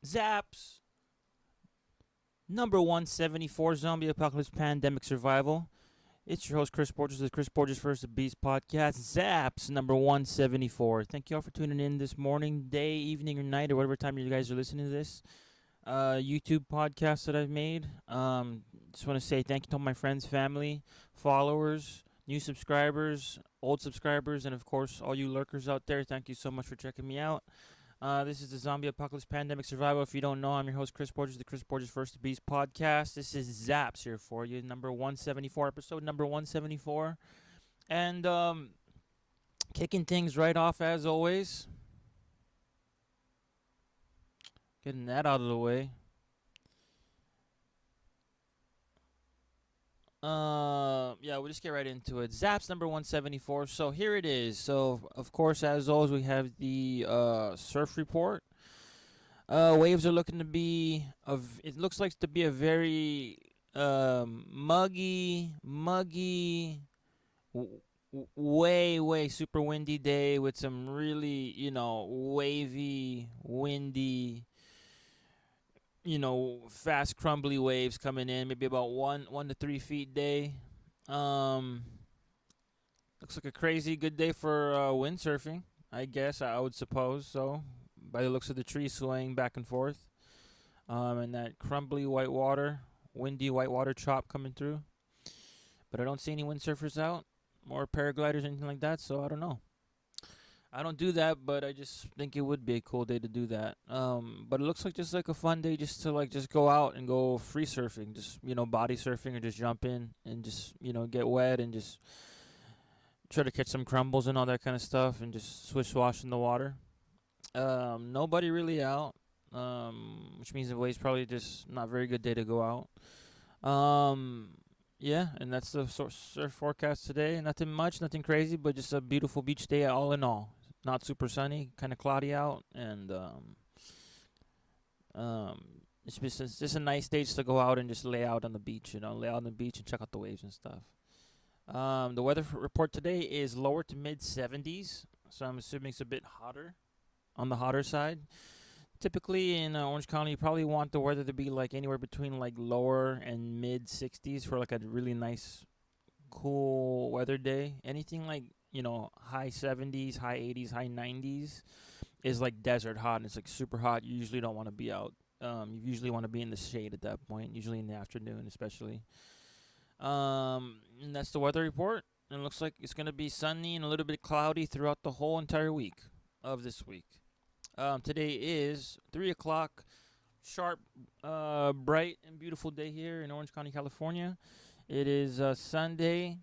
ZAPS number 174 Zombie Apocalypse Pandemic Survival. It's your host, Chris Borges, the Chris Borges First the Beast podcast. ZAPS number 174. Thank you all for tuning in this morning, day, evening, or night, or whatever time you guys are listening to this YouTube podcast that I've made. Just want to say thank you to all my friends, family, followers, new subscribers, old subscribers, and of course, all you lurkers out there. Thank you so much for checking me out. This is the Zombie Apocalypse Pandemic Survival. If you don't know, I'm your host, Chris Borges, the Chris Borges First the Beast podcast. This is ZAPS here for you, number 174, episode number 174. And kicking things right off as always. Getting that out of the way. We'll just get right into it. ZAPS number 174. So here it is. So of course, as always, we have the surf report. Waves are looking to be it looks like to be a very muggy, way super windy day with some really wavy, windy, fast crumbly waves coming in, maybe about 1 to 3 feet day. Looks like a crazy good day for windsurfing, I guess. I would suppose so, by the looks of the trees swaying back and forth, and that crumbly white water, windy white water chop coming through. But I don't see any windsurfers out or paragliders or anything like that, so I don't know. I don't do that, but I just think it would be a cool day to do that. But it looks like just like a fun day just to just go out and go free surfing, just body surfing, or just jump in and just get wet and just try to catch some crumbles and all that kind of stuff and just swish swash in the water. Nobody really out, which means the wave's probably just not a very good day to go out. Yeah, and that's the surf forecast today. Nothing much, nothing crazy, but just a beautiful beach day all in all. Not super sunny, kind of cloudy out, and it's just a nice day just to go out and just lay out on the beach, lay out on the beach and check out the waves and stuff. The weather report today is lower to mid 70s, so I'm assuming it's a bit hotter, on the hotter side. Typically in Orange County, you probably want the weather to be anywhere between lower and mid 60s for a really nice, cool weather day. Anything high 70s, high 80s, high 90s is desert hot, and it's super hot. You usually don't want to be out. You usually want to be in the shade at that point, usually in the afternoon especially. And that's the weather report. And it looks like it's going to be sunny and a little bit cloudy throughout the whole entire week of this week. Today is 3 o'clock, sharp, bright, and beautiful day here in Orange County, California. It is Sunday,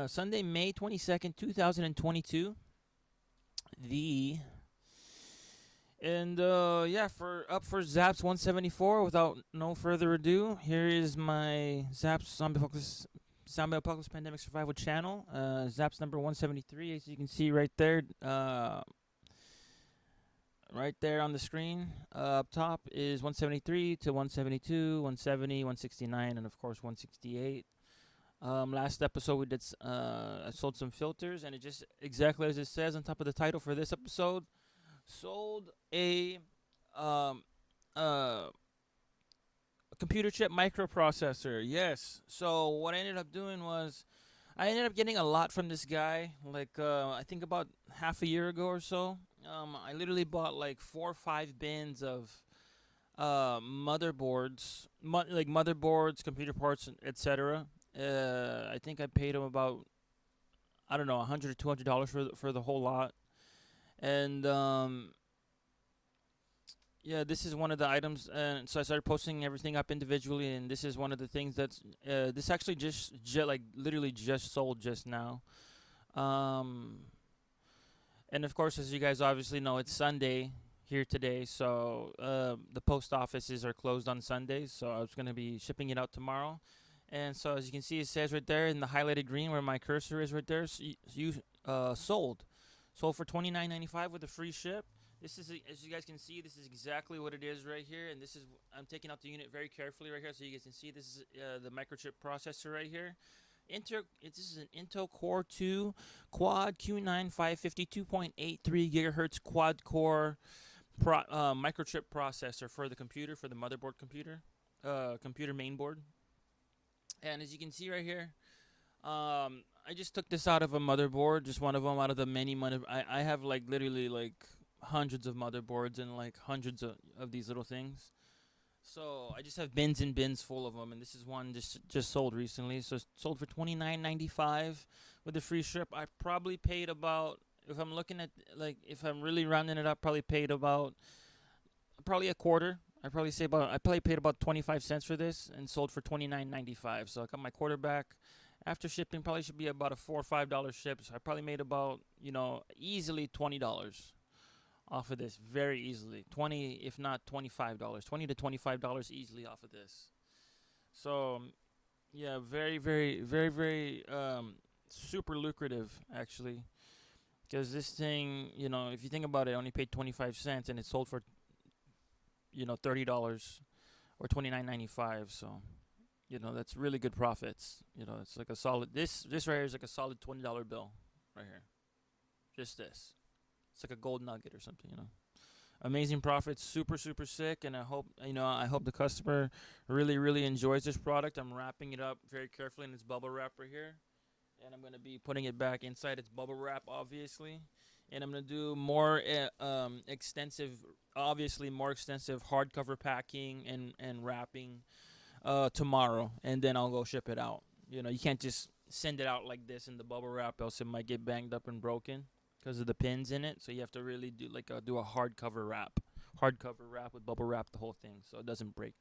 Sunday, May 22nd, 2022. For ZAPS 174, without no further ado, here is my ZAPS Zombie Apocalypse Pandemic Survival channel. ZAPS number 173, as you can see right there. Right there on the screen, up top is 173 to 172, 170, 169, and of course 168. Last episode we did I sold some filters, and it just exactly as it says on top of the title for this episode, sold a computer chip microprocessor. Yes. So what I ended up doing was I ended up getting a lot from this guy, I think about half a year ago or so. I literally bought 4 or 5 bins of motherboards, computer parts, etc. I think I paid him about, I don't know, $100 or $200 for the whole lot. And this is one of the items, and so I started posting everything up individually, and this is one of the things that's this actually literally just sold just now. And of course, as you guys obviously know, it's Sunday here today, so the post offices are closed on Sundays, so I was going to be shipping it out tomorrow. And so as you can see, it says right there in the highlighted green where my cursor is right there, sold for $29.95 with a free ship. This is, as you guys can see, this is exactly what it is right here, and this is, I'm taking out the unit very carefully right here so you guys can see this is the Microchip processor right here. This is an Intel Core 2 Quad Q9 552.83 gigahertz quad core microchip processor for the computer, for the motherboard computer, computer main board. And as you can see right here, I just took this out of a motherboard, just one of them out of the many I have like literally like hundreds of motherboards and like hundreds of these little things. So I just have bins and bins full of them, and this is one just sold recently. So it's sold for $29.95 with the free ship. I probably paid about, if I'm looking at like, if I'm really rounding it up, probably paid about probably a quarter. I probably paid about 25 cents for this and sold for $29.95. So I got my quarter back. After shipping, probably should be about a $4 or $5 ship. So I probably made about, easily $20 off of this, very easily. 20, if not $25, $20 to $25 easily off of this. So yeah, very, very, very, very super lucrative actually. Because this thing, if you think about it, I only paid 25 cents and it sold for $30 or $29.95. So that's really good profits. It's like a solid. This right here is like a solid $20 bill, right here. Just this. It's like a gold nugget or something. Amazing profits, super super sick, and I hope the customer really really enjoys this product. I'm wrapping it up very carefully in its bubble wrap right here, and I'm gonna be putting it back inside its bubble wrap, obviously, and I'm gonna do more extensive, obviously more extensive hardcover packing and wrapping tomorrow, and then I'll go ship it out. You can't just send it out like this in the bubble wrap, else it might get banged up and broken because of the pins in it. So you have to really do a hardcover wrap with bubble wrap the whole thing so it doesn't break.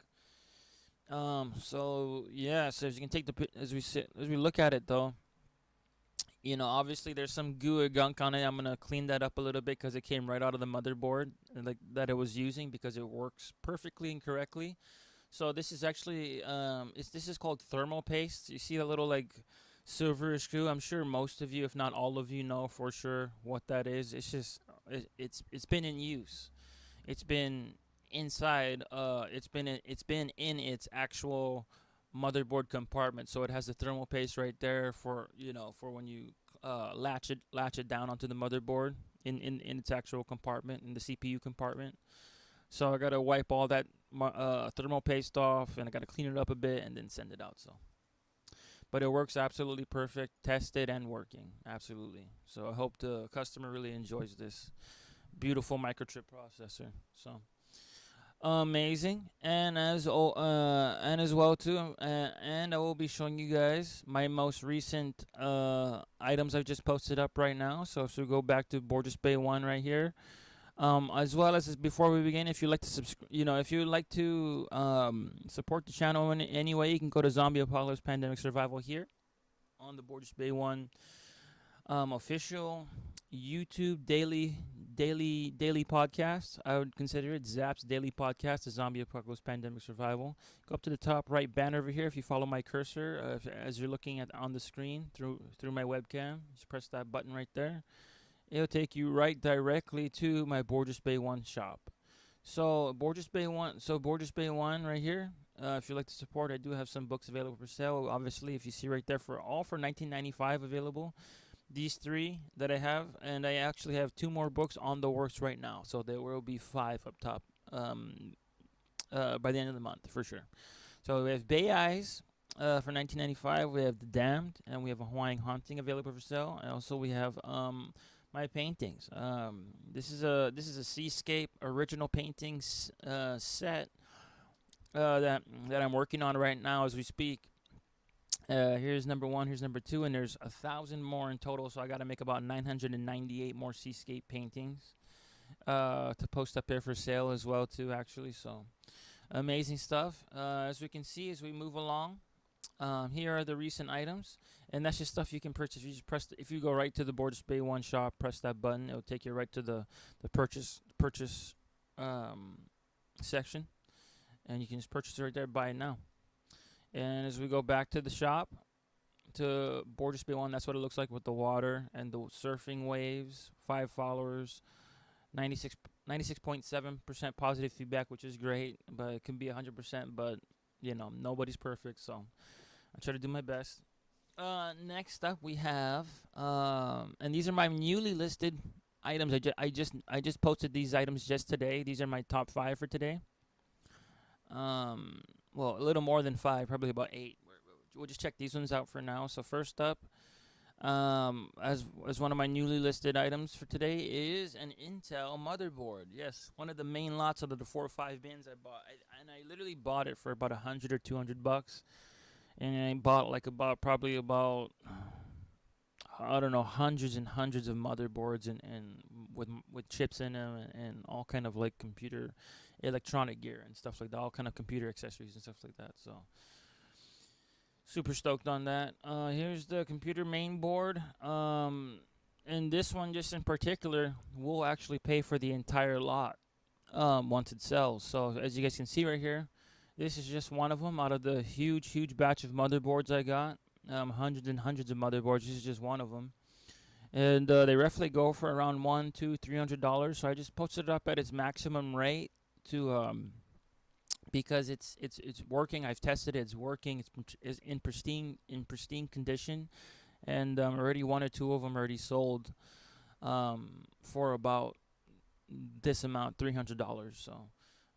So yeah, so as you can take as we look at it though, obviously there's some goo or gunk on it. I'm gonna clean that up a little bit because it came right out of the motherboard like that it was using because it works perfectly and correctly. So this is actually this is called thermal paste. You see the little like silver screw. I'm sure most of you, if not all of you, know for sure what that is. It's just it's been in use. It's been inside. It's been in its actual motherboard compartment. So it has the thermal paste right there for for when you latch it down onto the motherboard in its actual compartment in the CPU compartment. So I gotta wipe all that thermal paste off, and I gotta clean it up a bit, and then send it out. So, but it works absolutely perfect, tested and working absolutely. So I hope the customer really enjoys this beautiful microchip processor. So amazing, and as well too, and I will be showing you guys my most recent items I've just posted up right now. So if we go back to Borges Bay 1 right here. As well as before we begin, if you like to if you would like to support the channel in any way, you can go to Zombie Apocalypse Pandemic Survival here on the Borges Bay 1 official YouTube daily podcast. I would consider it ZAPS Daily Podcast, the Zombie Apocalypse Pandemic Survival. Go up to the top right banner over here. If you follow my cursor, as you're looking at on the screen through my webcam, just press that button right there. It'll take you right directly to my Borges Bay 1 shop. So Borges Bay 1 right here. If you'd like to support, I do have some books available for sale. Obviously, if you see right there, for $19.95 available. These 3 that I have, and I actually have 2 more books on the works right now. So there will be 5 up top by the end of the month for sure. So we have Bay Eyes for $19.95. We have The Damned, and we have a Hawaiian Haunting available for sale. And also we have my paintings. This is a seascape original paintings set that I'm working on right now as we speak. Here's number 1. Here's number 2, and there's 1,000 more in total. So I got to make about 998 more seascape paintings to post up there for sale as well too. Actually, so amazing stuff. As we can see, as we move along. Here are the recent items, and that's just stuff you can purchase. You just if you go right to the Borges Bay 1 shop, press that button, it'll take you right to the purchase section, and you can just purchase it right there, buy it now. And as we go back to the shop, to Borges Bay 1, that's what it looks like with the water and the surfing waves, 5 followers, 96.7% positive feedback, which is great, but it can be 100%, but nobody's perfect, so I try to do my best. Next up we have, and these are my newly listed items. I just posted these items just today. These are my top five for today. Um, well, a little more than five, probably about eight. We'll just check these ones out for now. So first up, as one of my newly listed items for today is an Intel motherboard. Yes, one of the main lots out of the 4 or 5 bins I bought, and I literally bought it for about 100 or 200 bucks, and I bought like about probably about I don't know, hundreds and hundreds of motherboards and with chips in them and all kind of like computer electronic gear and stuff like that, all kind of computer accessories and stuff like that. So super stoked on that. Here's the computer main board. And this one just in particular will actually pay for the entire lot once it sells. So as you guys can see right here, this is just one of them out of the huge batch of motherboards I got. Hundreds and hundreds of motherboards. This is just one of them, and they roughly go for around $100, $200, $300. So I just posted it up at its maximum rate to because it's working. I've tested it. It's working. It's in pristine condition, and already one or two of them already sold for about this amount, $300. So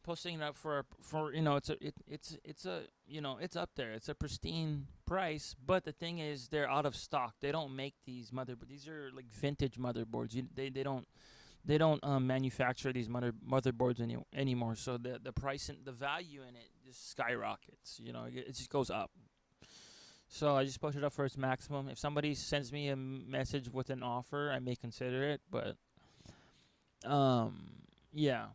posting it up for it's a it's up there. It's a pristine price, but the thing is they're out of stock. They don't make these motherboards. These are like vintage motherboards. They don't manufacture these motherboards anymore. So the price and the value in it just skyrockets. It just goes up. So I just posted it up for its maximum. If somebody sends me a message with an offer, I may consider it, but yeah.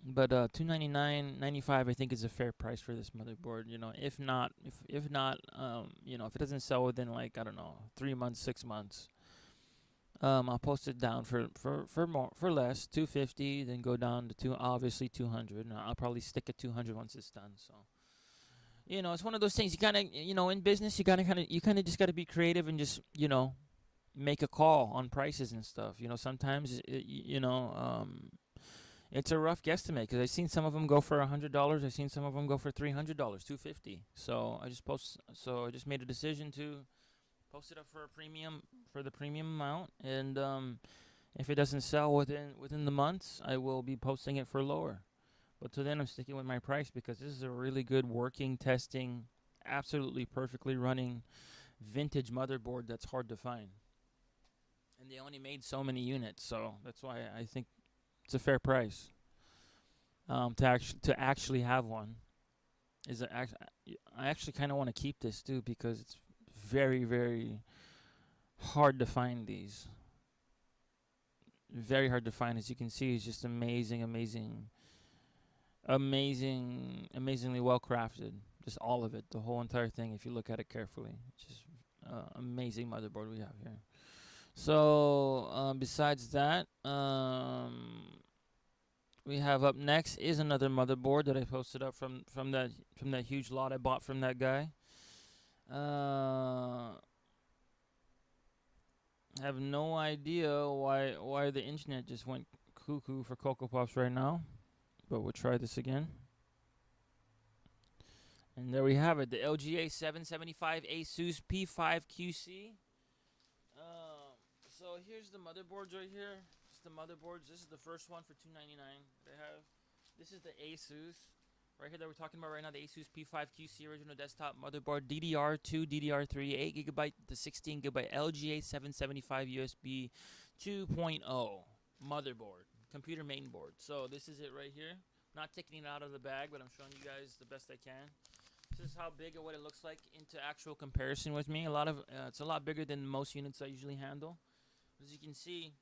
But 299.95 I think is a fair price for this motherboard. If not, if it doesn't sell within like I don't know 3 months, 6 months, I'll post it down for less 250, then go down to obviously 200. And I'll probably stick at 200 once it's done. So it's one of those things you kind of in business you kind of just got to be creative and just make a call on prices and stuff. Sometimes it's a rough guesstimate because I've seen some of them go for $100. I've seen some of them go for $300, $250. So I just made a decision to post it up for the premium amount, and if it doesn't sell within the months, I will be posting it for lower. But till then, I'm sticking with my price because this is a really good working, testing, absolutely perfectly running vintage motherboard that's hard to find, and they only made so many units, so that's why I think it's a fair price. To actually have one I actually kind of want to keep this too because it's very very hard to find these. Very hard to find, as you can see. It's just amazingly well crafted. Just all of it, the whole entire thing. If you look at it carefully, just amazing motherboard we have here. So besides that, we have up next is another motherboard that I posted up from that huge lot I bought from that guy. Have no idea why the internet just went cuckoo for Cocoa Pops right now, but we'll try this again. And there we have it, the LGA 775 ASUS P5QC. So here's the motherboards right here. Just the motherboards. This is the first one for $299. They have. This is the ASUS right here that we're talking about right now. The ASUS P5QC original desktop motherboard, DDR2, DDR3, 8 GB to 16 GB, LGA 775 USB 2.0 motherboard, computer main board. So this is it right here. Not taking it out of the bag, but I'm showing you guys the best I can. This is how big and what it looks like into actual comparison with me. It's a lot bigger than most units I usually handle. As you can see,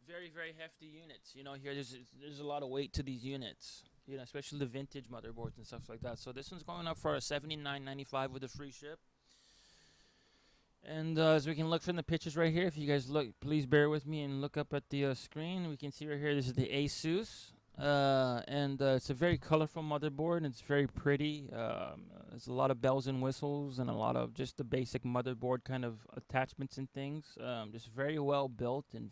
very very hefty units. Here there's a lot of weight to these units. Especially the vintage motherboards and stuff like that. So this one's going up for a $79.95 with a free ship. And as we can look from the pictures right here, if you guys look, please bear with me and look up at the screen. We can see right here, this is the ASUS. And it's a very colorful motherboard, and it's very pretty. There's a lot of bells and whistles and a lot of just the basic motherboard kind of attachments and things. Just very well built and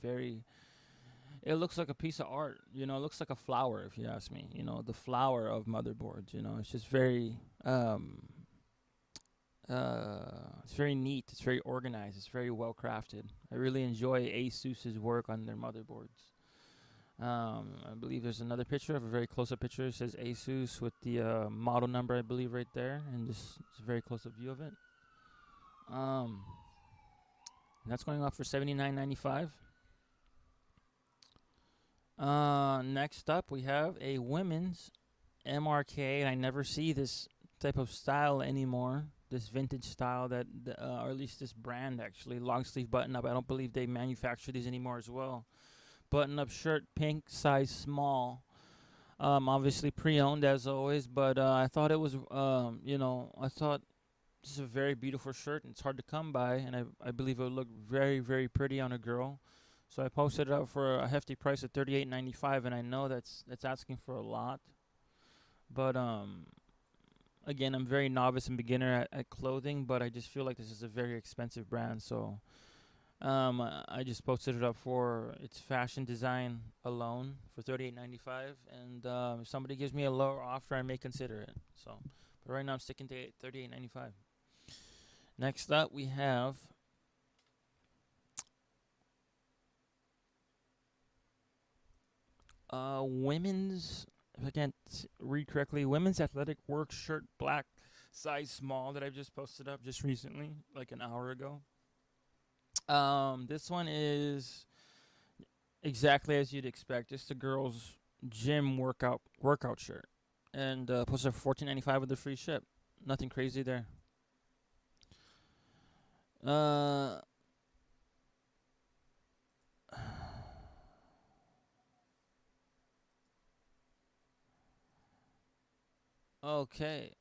it looks like a piece of art. It looks like a flower, if you ask me. The flower of motherboards. It's just very It's very neat. It's very organized. It's very well crafted. I really enjoy ASUS's work on their motherboards. I believe there's another picture of a very close-up picture. It says ASUS with the model number, I believe, right there, and this is a very close-up view of it. Um, and that's going off for $79.95. Next up, we have a women's MRK, and I never see this type of style anymore. This vintage style or at least this brand actually, long sleeve button up. I don't believe they manufacture these anymore as well. Button up shirt, pink, size small. Obviously pre-owned as always, but I thought it was, I thought this is a very beautiful shirt, and it's hard to come by, and I believe it would look very, very pretty on a girl. So I posted it up for a hefty price of $38.95, and I know that's asking for a lot, but again, I'm very novice and beginner at clothing, but I just feel like this is a very expensive brand, so I just posted it up for its fashion design alone for $38.95, and if somebody gives me a lower offer, I may consider it. So, but right now I'm sticking to $38.95. Next up, we have women's. If I can't read correctly, women's athletic work shirt, black, size small, that I've just posted up just recently, like an hour ago. This one is exactly as you'd expect. Just a girl's gym workout shirt, and posted for $14.95 with a free ship. Nothing crazy there. Uh, okay,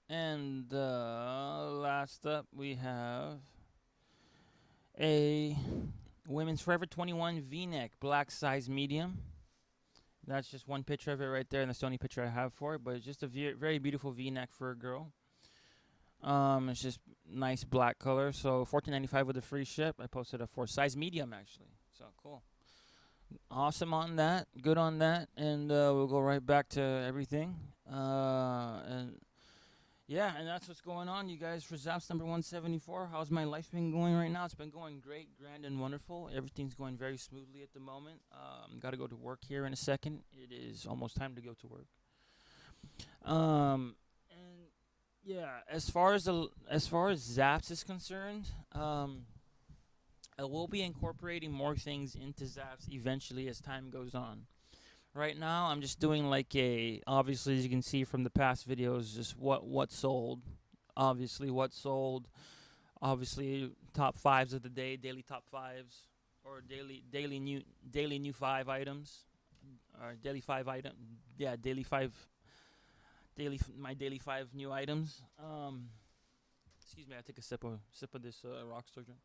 and last up we have a women's Forever 21 V-neck, black size medium. That's just one picture of it right there, and that's the only picture I have for it. But it's just a very beautiful V-neck for a girl. It's just nice black color. So $14.95 with a free ship. I posted it for size medium actually. So cool. Awesome on that. Good on that. And we'll go right back to everything. And yeah, and that's what's going on, you guys, for ZAPS number 174. How's my life been going right now? It's been going great, grand, and wonderful. Everything's going very smoothly at the moment. Got to go to work here in a second. It is almost time to go to work. And yeah, as far as ZAPS is concerned, I will be incorporating more things into ZAPS eventually as time goes on. Right now, I'm just doing like obviously, as you can see from the past videos, just what sold. Obviously, what sold. Obviously, top fives of the day, daily top fives, or daily new five items, or daily five item. Yeah, my daily five new items. Excuse me, I take a sip of this Rockstar drink.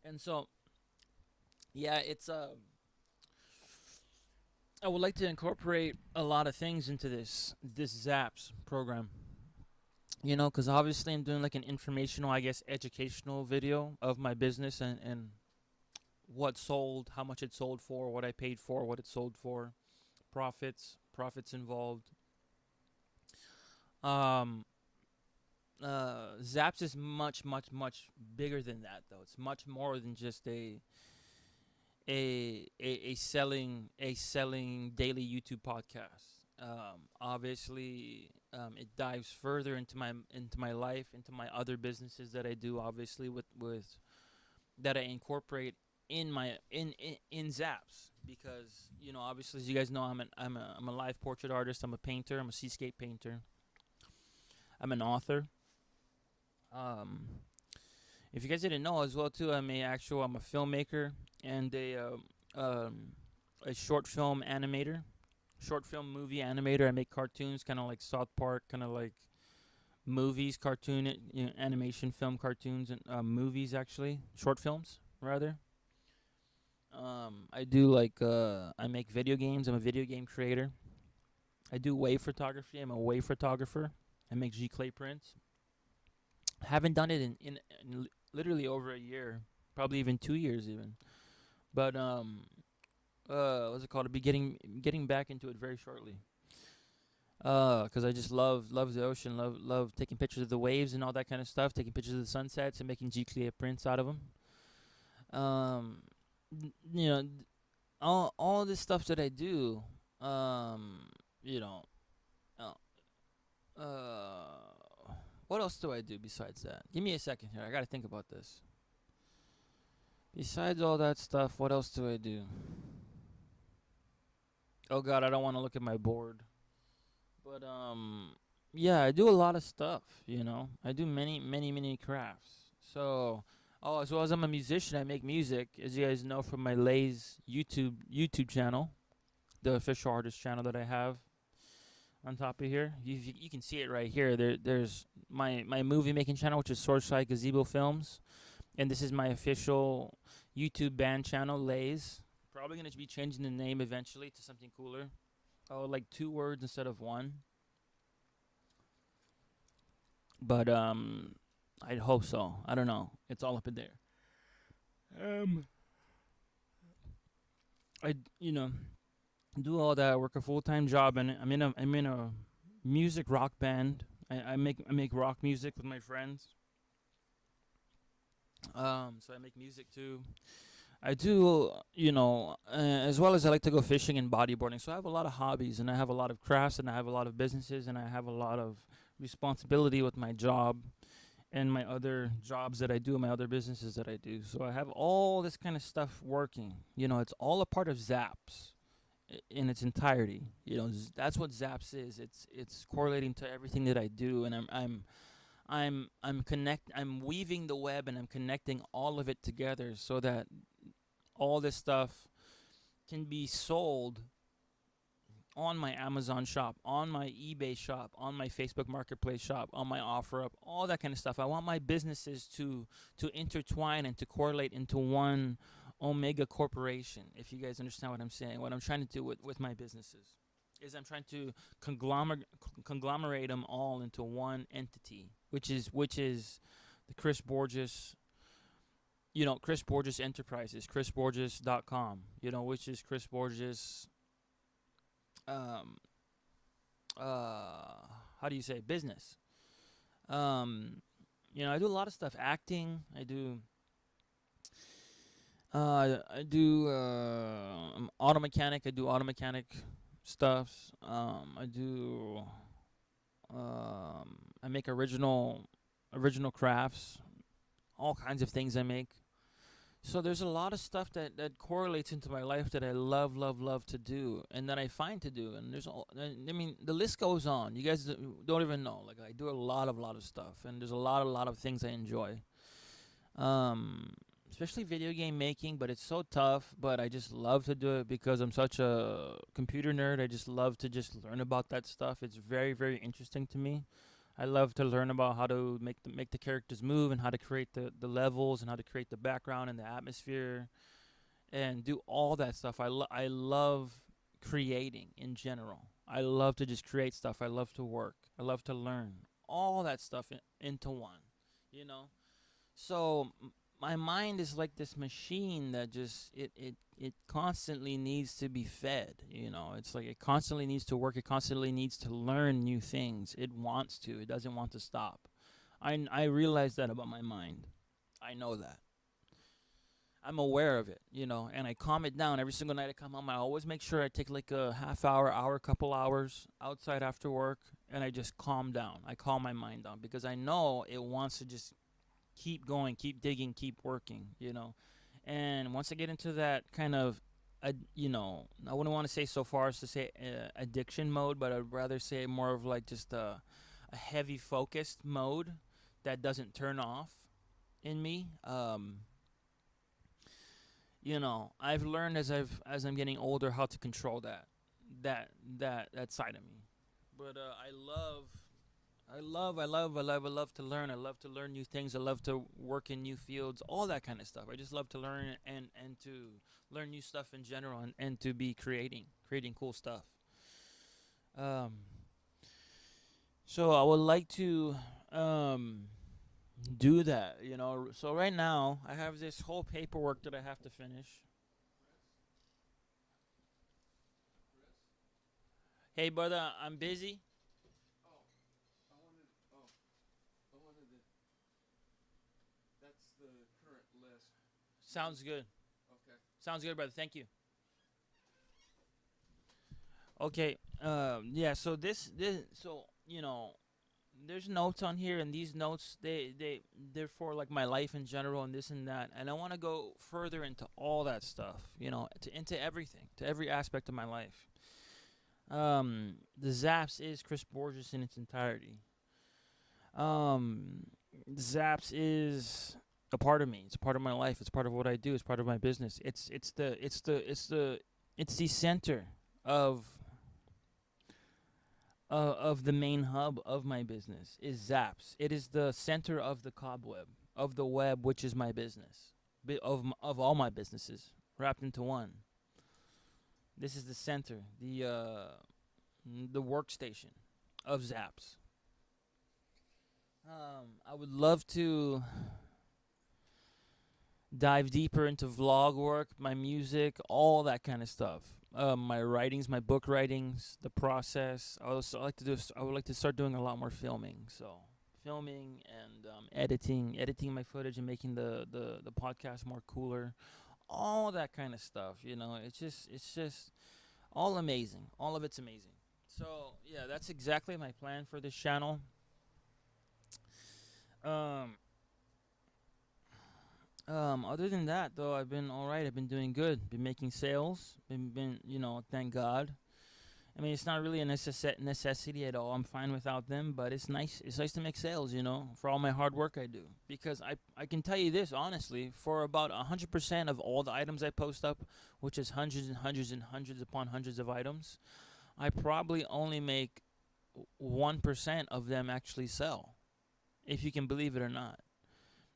And so, yeah, it's I would like to incorporate a lot of things into this ZAPS program. Because obviously I'm doing like an informational, I guess, educational video of my business and what sold, how much it sold for, what I paid for, what it sold for, profits involved. Um, ZAPS is much, much, much bigger than that, though. It's much more than just a selling daily YouTube podcast. Obviously, it dives further into my life, into my other businesses that I do. Obviously, with that I incorporate in my in ZAPS, because obviously, as you guys know, I'm a live portrait artist. I'm a painter. I'm a seascape painter. I'm an author. Um, if you guys didn't know as well too, I'm a filmmaker and a short film animator, short film movie animator. I make cartoons, kind of like South Park, kind of like movies, cartoon, animation, film cartoons, and movies actually, short films rather. I do like I make video games. I'm a video game creator. I do wave photography. I'm a wave photographer. I make G clay prints. Haven't done it in literally over a year, probably even 2 years even. But what's it called? I'll be getting back into it very shortly. Cause I just love the ocean, love taking pictures of the waves and all that kind of stuff, taking pictures of the sunsets and making G prints out of them. Um, you know, all this stuff that I do, you know, uh, what else do I do besides that? Give me a second here. I gotta think about this. Besides all that stuff, what else do I do? Oh God, I don't want to look at my board. But yeah, I do a lot of stuff. I do many crafts. So, oh, as well as I'm a musician, I make music, as you guys know from my Lay's YouTube channel, the official artist channel that I have on top of here. You can see it right here. There's my movie making channel, which is Sourceside Gazebo Films, and this is my official YouTube band channel, Lay's. Probably gonna be changing the name eventually to something cooler. Oh, like two words instead of one. But I'd hope so. I don't know. It's all up in there. Um, I do all that. I work a full time job, and I'm in a music rock band. I make rock music with my friends. So I make music too. I do, as well as I like to go fishing and bodyboarding. So I have a lot of hobbies, and I have a lot of crafts, and I have a lot of businesses, and I have a lot of responsibility with my job and my other jobs that I do, my other businesses that I do. So I have all this kind of stuff working. It's all a part of ZAPS in its entirety. That's what ZAPS is. It's correlating to everything that I do, and I'm weaving the web, and I'm connecting all of it together so that all this stuff can be sold on my Amazon shop, on my eBay shop, on my Facebook Marketplace shop, on my OfferUp, all that kind of stuff. I want my businesses to intertwine and to correlate into one Omega corporation. If you guys understand what I'm saying, what I'm trying to do with my businesses is I'm trying to conglomerate them all into one entity, which is the Chris Borges. Chris Borges Enterprises, chrisborges.com, which is Chris Borges um how do you say business. I do a lot of stuff, acting. I'm auto mechanic. I do auto mechanic stuff. I make original crafts, all kinds of things I make. So there's a lot of stuff that correlates into my life that I love to do, and that I find to do. And the list goes on. You guys don't even know. Like, I do a lot of stuff, and there's a lot of things I enjoy. Um, Especially video game making, but it's so tough. But I just love to do it because I'm such a computer nerd. I just love to just learn about that stuff. It's very very interesting to me. I love to learn about how to make the characters move, and how to create the levels, and how to create the background and the atmosphere, and do all that stuff. I love creating in general. I love to just create stuff. I love to work. I love to learn all that stuff into one. You know. So my mind is like this machine that just it constantly needs to be fed. It's like it constantly needs to work. It constantly needs to learn new things. It wants to. It doesn't want to stop. I realize that about my mind. I know that. I'm aware of it, and I calm it down every single night I come home. I always make sure I take like a half hour, couple hours outside after work, and I just calm down. I calm my mind down because I know it wants to just keep going, keep digging, keep working. And once I get into that kind of, I wouldn't want to say so far as to say addiction mode, but I'd rather say more of like just a heavy focused mode that doesn't turn off in me. I've learned as I'm getting older how to control that that side of me. But I love to learn. I love to learn new things. I love to work in new fields, all that kind of stuff. I just love to learn and to learn new stuff in general, and to be creating cool stuff. Um, so I would like to um, do that. So right now I have this whole paperwork that I have to finish. Hey, brother, I'm busy. Sounds good. Sounds good, brother. Thank you. Okay. Yeah. So so there's notes on here, and these notes they're for like my life in general and this and that, and I want to go further into all that stuff. Into everything, to every aspect of my life. The ZAPS is Chris Borges in its entirety. Um, ZAPS is a part of me. It's a part of my life. It's part of what I do. It's part of my business. It's the center of of the main hub of my business is ZAPS. It is the center of the cobweb of the web, which is my business, of all my businesses wrapped into one. This is the center, the workstation of ZAPS. I would love to dive deeper into vlog work, my music, all that kind of stuff. My writings, my book writings, the process. I would like to start doing a lot more filming. So filming and editing my footage and making the podcast more cooler. All that kind of stuff. It's just all amazing. All of it's amazing. So yeah, that's exactly my plan for this channel. Um, Other than that, though, I've been all right. I've been doing good. Been making sales. Thank God. I mean, it's not really a necessity at all. I'm fine without them, but it's nice. It's nice to make sales, for all my hard work I do. Because I can tell you this honestly, for about 100% of all the items I post up, which is hundreds and hundreds and hundreds upon hundreds of items, I probably only make 1% of them actually sell, if you can believe it or not.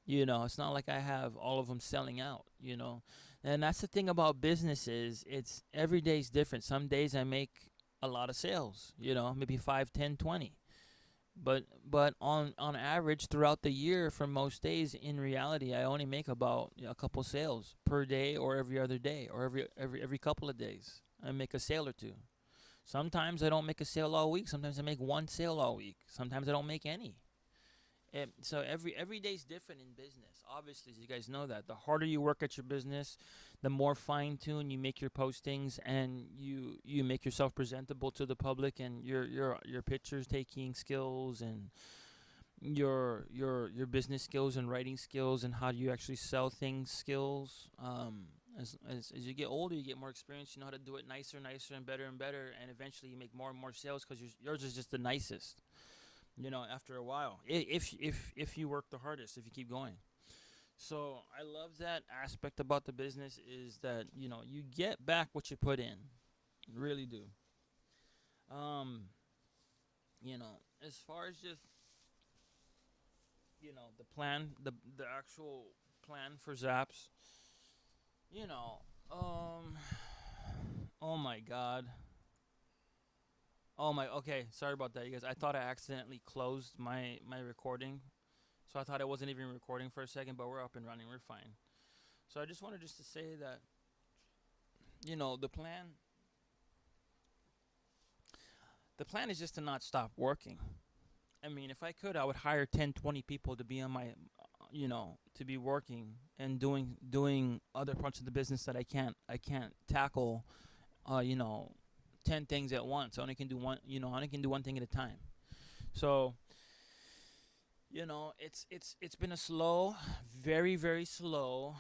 It's not like I have all of them selling out. And that's the thing about businesses. It's every day's different. Some days I make a lot of sales, maybe 5, 10, 20. But on average throughout the year for most days, in reality, I only make about a couple sales per day or every other day or every couple of days. I make a sale or two. Sometimes I don't make a sale all week. Sometimes I make one sale all week. Sometimes I don't make any. So every day's different in business. Obviously, as you guys know that, the harder you work at your business, the more fine-tuned you make your postings, and you make yourself presentable to the public, and your pictures taking skills, and your business skills and writing skills, and how do you actually sell things skills. As you get older, you get more experience. You know how to do it nicer, and better, and eventually you make more and more sales because yours is just the nicest. After a while, if you work the hardest, if you keep going. So I love that aspect about the business, is that you get back what you put in. You really do. um as far as just the plan, the actual plan for ZAPS, you know um oh my god. Oh my, okay, sorry about that, you guys. I thought I accidentally closed my recording. So I thought I wasn't even recording for a second, but we're up and running. We're fine. So I just wanted just to say that, the plan is just to not stop working. I mean, if I could, I would hire 10, 20 people to be on my, to be working and doing other parts of the business that I can't tackle, uh, you know, 10 things at once. I only can do one, I only can do one thing at a time. So, it's been a slow, very, very slow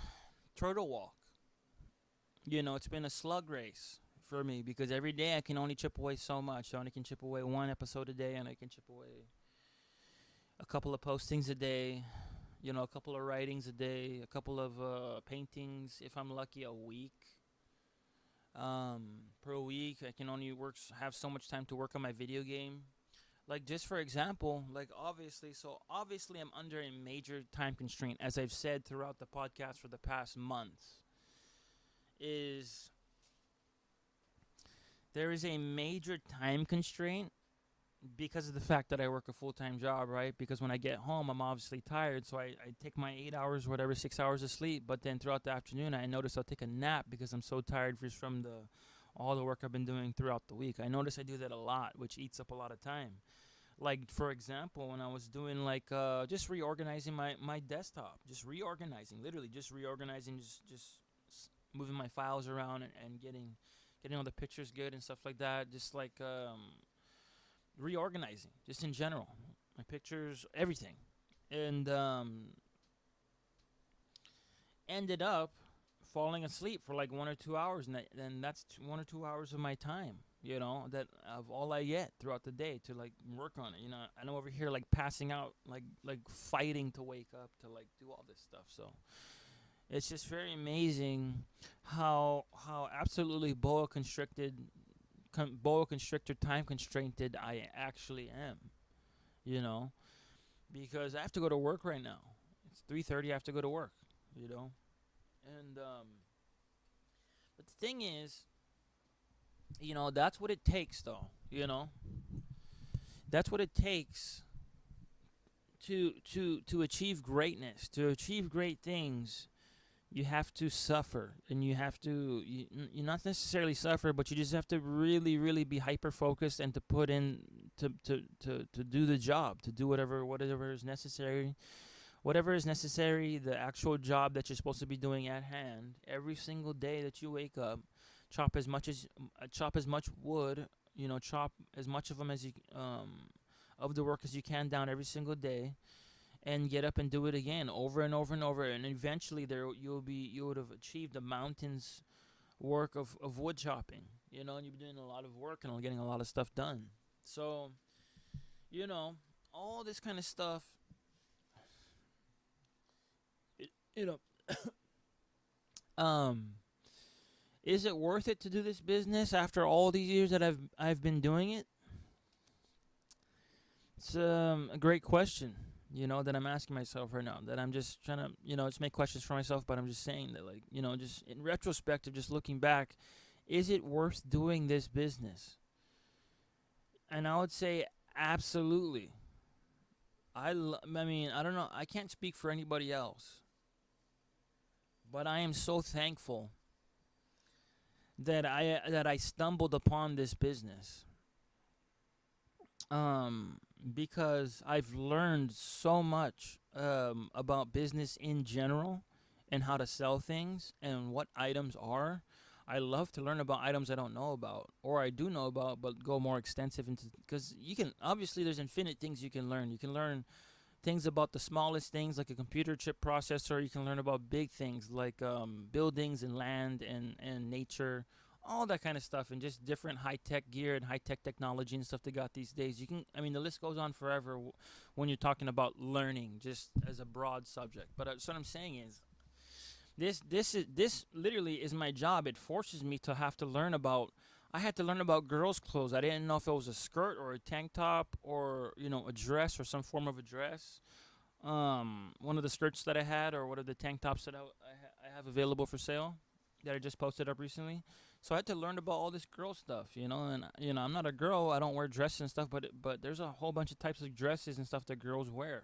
turtle walk. It's been a slug race for me, because every day I can only chip away so much. I only can chip away one episode a day, and I can chip away a couple of postings a day, a couple of writings a day, a couple of paintings, if I'm lucky, a week. Per week, I can only have so much time to work on my video game. Like, just for example, like, obviously I'm under a major time constraint, as I've said throughout the podcast for the past months. Is There is a major time constraint because of the fact that I work a full-time job, right? Because when I get home, I'm obviously tired, so I take my 8 hours, whatever, 6 hours of sleep. But then throughout the afternoon, I notice I'll take a nap because I'm so tired just from all the work I've been doing throughout the week. I notice I do that a lot, which eats up a lot of time. Like for example, when I was doing like just reorganizing my desktop, just reorganizing, literally just reorganizing, moving my files around and getting all the pictures good and stuff like that. Just like reorganizing, just in general, my pictures, everything, and ended up falling asleep for like 1 or 2 hours, and that's 1 or 2 hours of my time. That of all I get throughout the day to like work on it. I'm over here like passing out, like fighting to wake up to like do all this stuff. So it's just very amazing how absolutely boa constrictor time constrained I actually am. You know, because I have to go to work right now. It's 3:30. I have to go to work. You know, and but the thing is, that's what it takes, though. That's what it takes to achieve greatness, to achieve great things. You have to suffer, and you not necessarily suffer, but you just have to really, really be hyper focused and to put in to do the job, to do whatever is necessary. Whatever is necessary, the actual job that you're supposed to be doing at hand every single day that you wake up. Chop as much wood, chop as much of them as you of the work as you can down every single day, and get up and do it again over and over and over, and eventually you would have achieved the mountains work of wood chopping, and you've been doing a lot of work and getting a lot of stuff done. So, you know, all this kind of stuff, it, you know, um, is it worth it to do this business after all these years that I've been doing it? It's a great question, that I'm asking myself right now. That I'm just trying to, just make questions for myself. But I'm just saying that, like, just in retrospective, just looking back, is it worth doing this business? And I would say absolutely. I mean, I don't know. I can't speak for anybody else, but I am so thankful that I stumbled upon this business. Because I've learned so much about business in general and how to sell things and what items are. I love to learn about items I don't know about or I do know about, but go more extensive into, because you can obviously there's infinite things you can learn. You can learn things about the smallest things like a computer chip processor. You can learn about big things like buildings and land and nature, all that kind of stuff, and just different high-tech gear and high-tech technology and stuff they got these days. I mean, the list goes on forever when you're talking about learning, just as a broad subject. But so what I'm saying is, this literally is my job. It forces me to have to learn about. I had to learn about girls' clothes. I didn't know if it was a skirt or a tank top or a dress or some form of a dress. One of the skirts that I had or one of the tank tops that I have available for sale that I just posted up recently. So I had to learn about all this girl stuff, and I'm not a girl. I don't wear dresses and stuff, but there's a whole bunch of types of dresses and stuff that girls wear.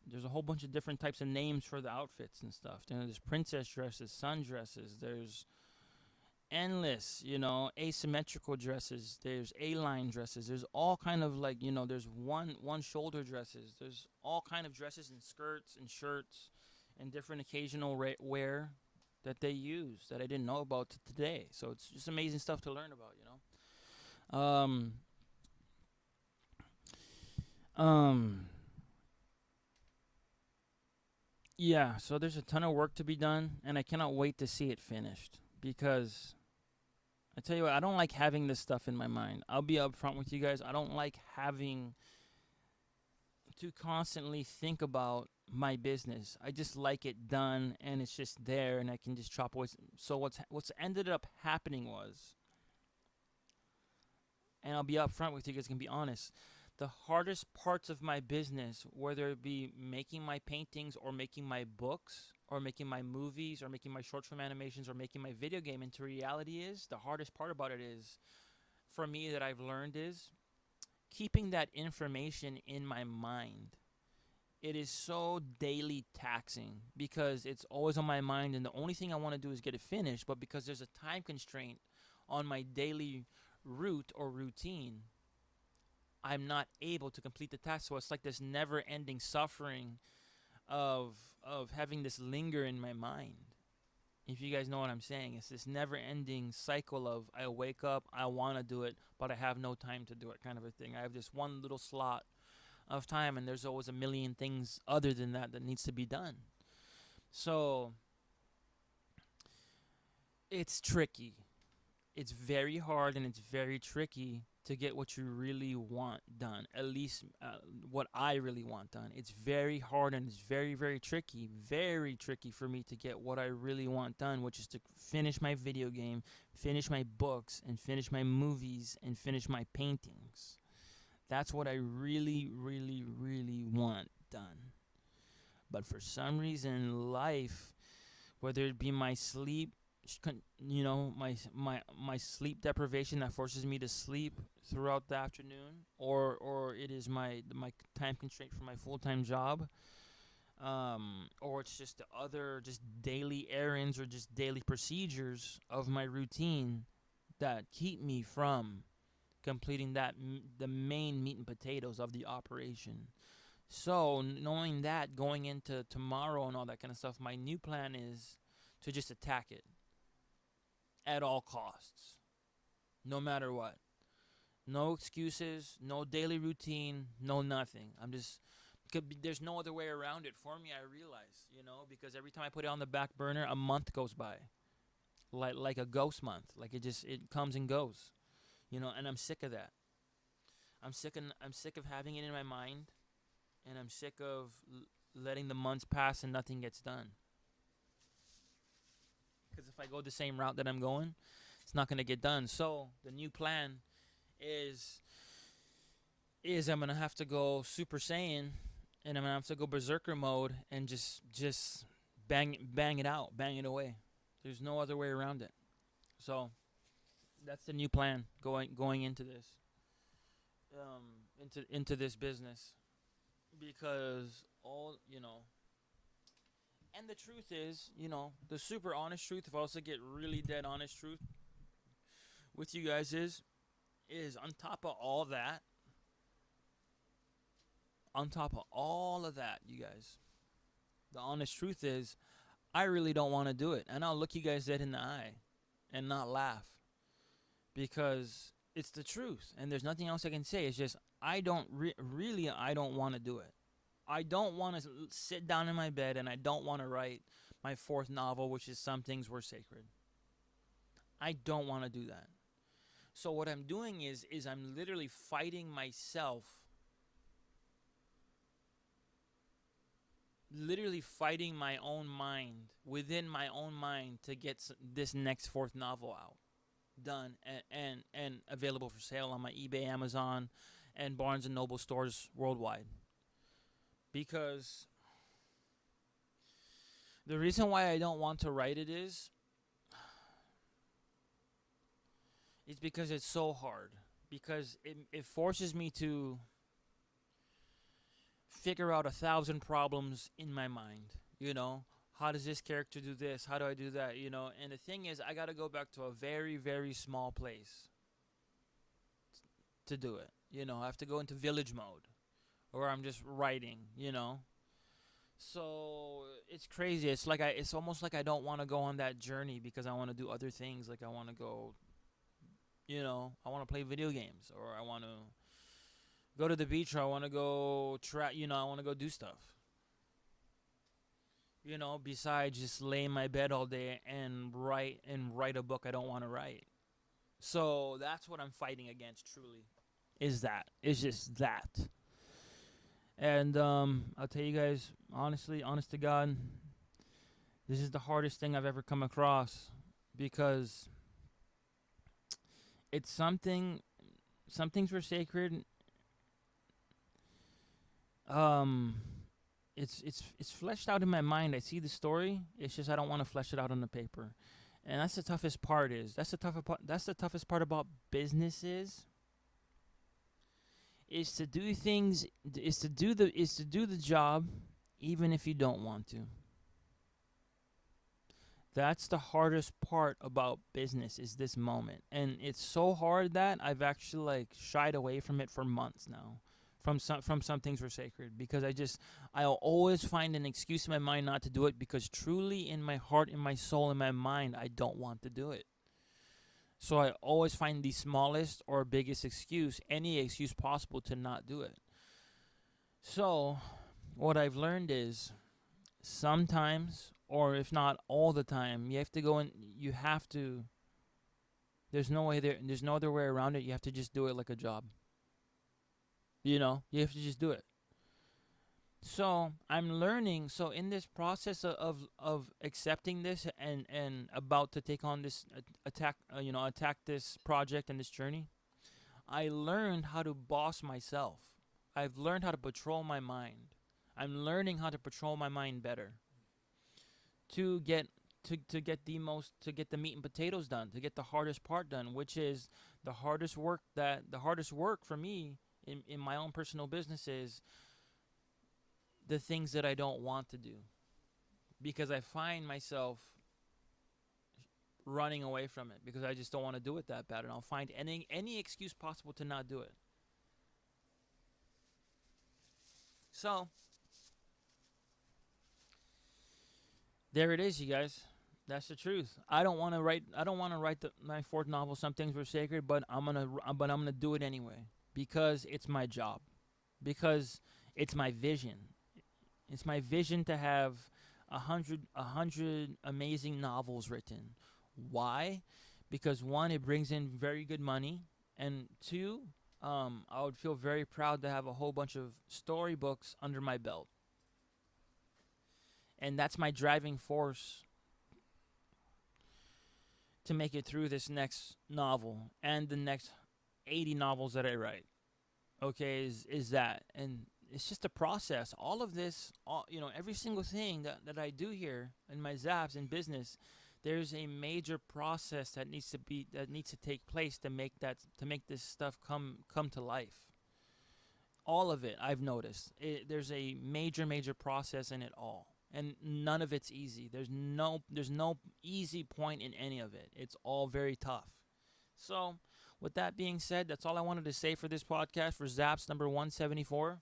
There's a whole bunch of different types of names for the outfits and stuff. There's princess dresses, sundresses. There's endless, asymmetrical dresses. There's A-line dresses. There's all kind of like, there's one shoulder dresses. There's all kind of dresses and skirts and shirts and different occasional wear that they use that I didn't know about today. So it's just amazing stuff to learn about. Yeah, so there's a ton of work to be done, and I cannot wait to see it finished because I tell you what, I don't like having this stuff in my mind. I'll be upfront with you guys. I don't like having to constantly think about my business. I just like it done, and it's just there, and I can just chop away. So what's ended up happening was, and I'll be upfront with you guys, can be honest. The hardest parts of my business, whether it be making my paintings or making my books or making my movies or making my short film animations or making my video game into reality, is the hardest part about it is, for me, that I've learned, is keeping that information in my mind. It is so daily taxing because it's always on my mind, and the only thing I want to do is get it finished. But because there's a time constraint on my daily route or routine, I'm not able to complete the task. So it's like this never-ending suffering of having this linger in my mind. If you guys know what I'm saying, it's this never-ending cycle of I wake up, I want to do it, but I have no time to do it, kind of a thing. I have this one little slot of time, and there's always a million things other than that that needs to be done. So it's tricky. It's very hard and it's very tricky to get what you really want done. At least what I really want done. It's very hard and it's very very tricky for me to get what I really want done, which is to finish my video game, finish my books, and finish my movies, and finish my paintings. That's what I really want done. But for some reason, life, whether it be my sleep, my sleep deprivation that forces me to sleep throughout the afternoon, or it is my time constraint for my full-time job, or it's just the other just daily errands or just daily procedures of my routine that keep me from completing the main meat and potatoes of the operation. So knowing that going into tomorrow and all that kind of stuff, my new plan is to just attack it at all costs, no matter what. No excuses, no daily routine, no nothing. There's no other way around it for me, I realize, because every time I put it on the back burner, a month goes by. Like a ghost month. Like it comes and goes. And I'm sick of that. I'm sick of having it in my mind, and I'm sick of letting the months pass and nothing gets done. Because if I go the same route that I'm going, it's not gonna get done. So the new plan is I'm gonna have to go Super Saiyan, and I'm gonna have to go Berserker mode and just bang it out, bang it away. There's no other way around it. So that's the new plan going into this, into this business, because and the truth is, the super honest truth, if I was to get really dead honest truth with you guys, is on top of all of that, you guys, the honest truth is, I really don't want to do it. And I'll look you guys dead in the eye and not laugh, because it's the truth. And there's nothing else I can say. It's just, I don't want to do it. I don't want to sit down in my bed, and I don't want to write my fourth novel, which is Some Things Were Sacred. I don't want to do that. So what I'm doing is I'm literally fighting myself, literally fighting my own mind, within my own mind, to get this next fourth novel out, done, and available for sale on my eBay, Amazon, and Barnes & Noble stores worldwide. Because the reason why I don't want to write it is because it's so hard. Because it forces me to figure out 1,000 problems in my mind. How does this character do this? How do I do that? And the thing is, I got to go back to a very, very small place to do it. I have to go into village mode, or I'm just writing. So it's crazy. It's almost like I don't want to go on that journey, because I want to do other things. Like I want to go, I want to play video games, or I want to go to the beach, or I want to go I want to go do stuff. Besides just lay in my bed all day and write a book I don't want to write. So that's what I'm fighting against, truly. It's just that. And I'll tell you guys, honestly, honest to God, this is the hardest thing I've ever come across, because it's some things were sacred. It's fleshed out in my mind. I see the story. It's just I don't want to flesh it out on the paper, and that's the toughest part. That's the toughest part about businesses. Is to do things. Is to do the job, even if you don't want to. That's the hardest part about business is this moment. And it's so hard that I've actually like shied away from it for months now. From some things were sacred because I'll always find an excuse in my mind not to do it because truly in my heart, in my soul, in my mind, I don't want to do it. So I always find the smallest or biggest excuse, any excuse possible to not do it. So what I've learned is sometimes, or if not all the time, you have to go and you have to. There's no way there. There's no other way around it. You have to just do it like a job. You have to just do it. So I'm learning. So in this process of accepting this and about to take on this attack this project and this journey, I learned how to boss myself. I've learned how to patrol my mind. I'm learning how to patrol my mind better to get to get the meat and potatoes done, to get the hardest part done, which is the hardest work for me in my own personal business is the things that I don't want to do because I find myself running away from it because I just don't want to do it that bad, and I'll find any excuse possible to not do it. So there it is, you guys. That's the truth. I don't want to write. I don't want to write my fourth novel. Some things were sacred, but I'm gonna do it anyway because it's my job. Because it's my vision. It's my vision to have a hundred amazing novels written. Why? Because one, it brings in very good money, and two, I would feel very proud to have a whole bunch of storybooks under my belt, and that's my driving force to make it through this next novel and the next 80 novels that I write. Okay, is that, and it's just a process. All of this, every single thing that I do here in my zaps in business, there's a major process that needs to take place to make this stuff come to life. All of it, I've noticed. There's a major process in it all, and none of it's easy. There's no easy point in any of it. It's all very tough. So, with that being said, that's all I wanted to say for this podcast for Zaps number 174.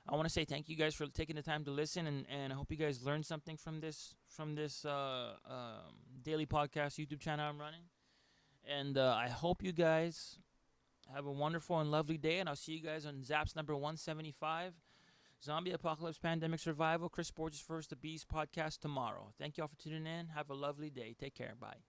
I want to say thank you guys for taking the time to listen, and I hope you guys learned something from this daily podcast YouTube channel I'm running. And I hope you guys have a wonderful and lovely day, and I'll see you guys on Zaps number 175, Zombie Apocalypse Pandemic Survival, Chris Borges First the Beast podcast tomorrow. Thank you all for tuning in. Have a lovely day. Take care. Bye.